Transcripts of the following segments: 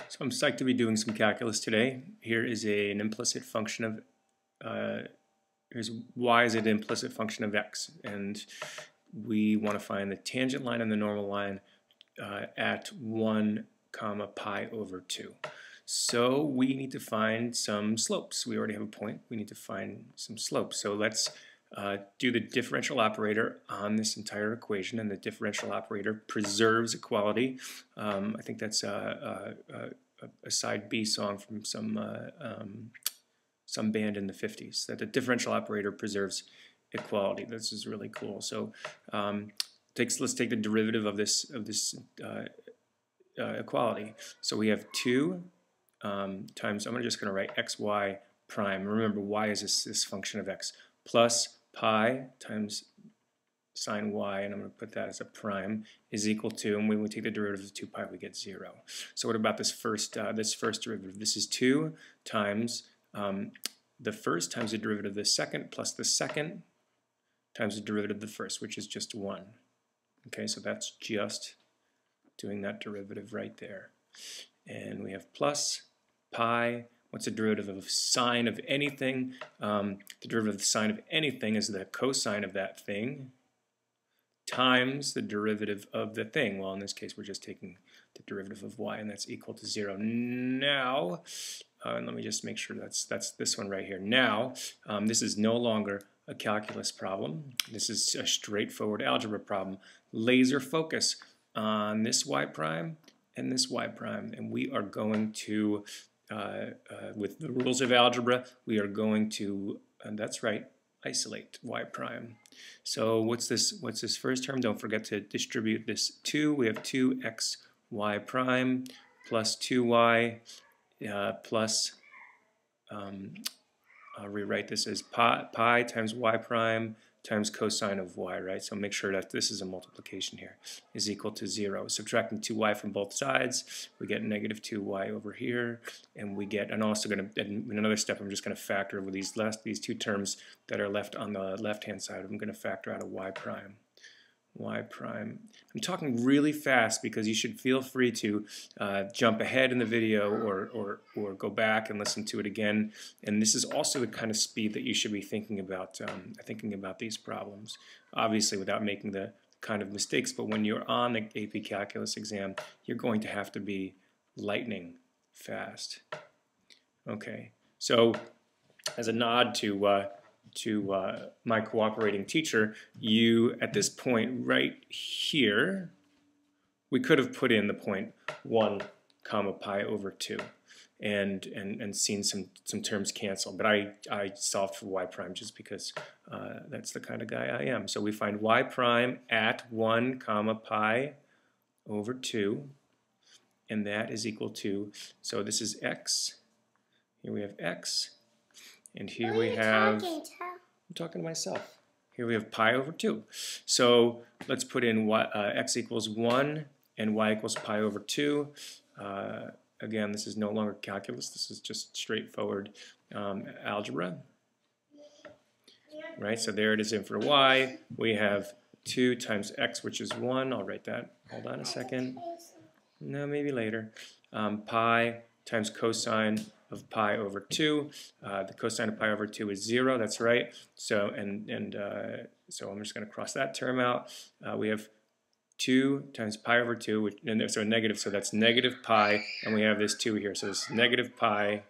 So I'm psyched to be doing some calculus today. Here is an implicit function of, here's y is an implicit function of x, and we want to find the tangent line and the normal line at 1 comma pi over 2. So we need to find some slopes. We already have a point. We need to find some slopes. So let's do the differential operator on this entire equation, and the differential operator preserves equality. I think that's a side B song from some band in the 50s, that the differential operator preserves equality. This is really cool. So let's take the derivative of this equality. So we have 2 times, I'm just going to write xy prime. Remember, y is this function of x, plus pi times sine y, and I'm going to put that as a prime, is equal to, and when we take the derivative of 2 pi, we get 0. So what about this first derivative? This is 2 times the first times the derivative of the second, plus the second times the derivative of the first, which is just 1. Okay, so that's just doing that derivative right there. And we have plus pi. What's the derivative of sine of anything? The derivative of the sine of anything is the cosine of that thing times the derivative of the thing. Well, in this case, we're just taking the derivative of y, and that's equal to 0. Now, and let me just make sure that's this one right here. Now, this is no longer a calculus problem. This is a straightforward algebra problem. Laser focus on this y prime and this y prime, and we are going to, with the rules of algebra, we are going to, and that's right, isolate y prime. So what's this first term? Don't forget to distribute this 2. We have 2xy prime plus 2y plus, I'll rewrite this as pi times y prime times cosine of y, right? So make sure that this is a multiplication here, is equal to 0. Subtracting 2y from both sides, we get negative 2y over here, and we get, and also going to, in another step, I'm just going to factor over these 2 terms that are left on the left-hand side. I'm going to factor out a y prime. Y prime. I'm talking really fast because you should feel free to jump ahead in the video or go back and listen to it again. And this is also the kind of speed that you should be thinking about these problems. Obviously, without making the kind of mistakes. But when you're on the AP Calculus exam, you're going to have to be lightning fast. Okay. So, as a nod to my cooperating teacher, you, at this point right here, we could have put in the point 1 comma pi over 2 and seen some terms cancel, but I solved for y prime just because that's the kind of guy I am. So we find y prime at 1 comma pi over 2, and that is equal to, so this is x, here we have x, and here we have, I'm talking to myself. Here we have pi over 2. So let's put in x equals 1 and y equals pi over 2. Again, this is no longer calculus. This is just straightforward algebra. Right, so there it is in for y. We have 2 times x, which is 1. I'll write that. Hold on a second. No, maybe later. Pi times cosine of pi over 2. The cosine of pi over 2 is 0. That's right. So so I'm just going to cross that term out. We have 2 times pi over 2, which, and so negative. So that's negative pi, and we have this 2 here. So it's negative pi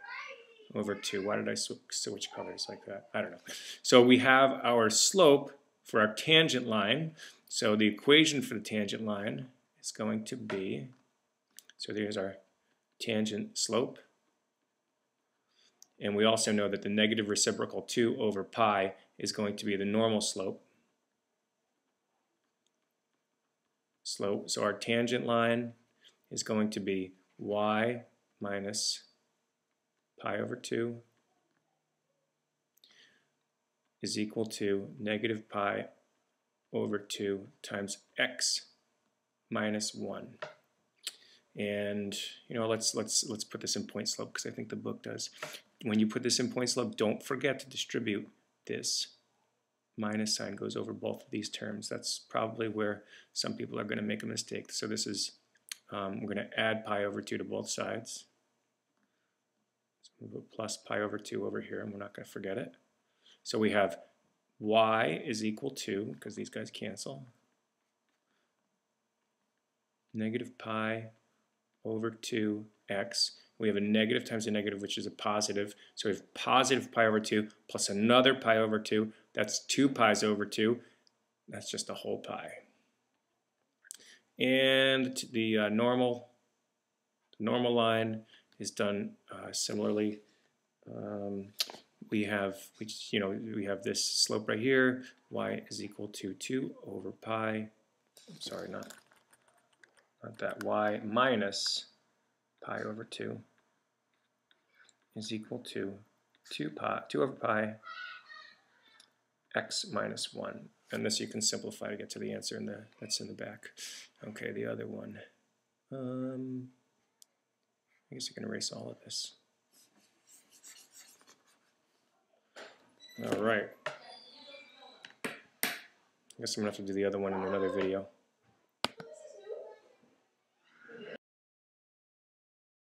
over 2. Why did I switch colors like that? I don't know. So we have our slope for our tangent line. So the equation for the tangent line is going to be, so there's our tangent slope. And we also know that the negative reciprocal 2 over pi is going to be the normal slope. So our tangent line is going to be y minus pi over 2 is equal to negative pi over 2 times x minus 1. And let's put this in point slope because I think the book does. When you put this in point slope, don't forget to distribute this. Minus sign goes over both of these terms. That's probably where some people are going to make a mistake. So this is we're going to add pi over 2 to both sides. So we'll put plus pi over 2 over here, and we're not going to forget it. So we have y is equal to, because these guys cancel, negative pi over 2x. We have a negative times a negative, which is a positive. So we have positive pi over 2 plus another pi over 2. That's 2 pi's over 2. That's just a whole pi. And the normal line is done similarly. We have this slope right here. Y is equal to 2 over pi. I'm sorry, not that. Y minus pi over 2 is equal to 2 over pi x minus 1. And this you can simplify to get to the answer that's in the back. Okay, the other one. I guess you can erase all of this. All right. I guess I'm going to have to do the other one in another video.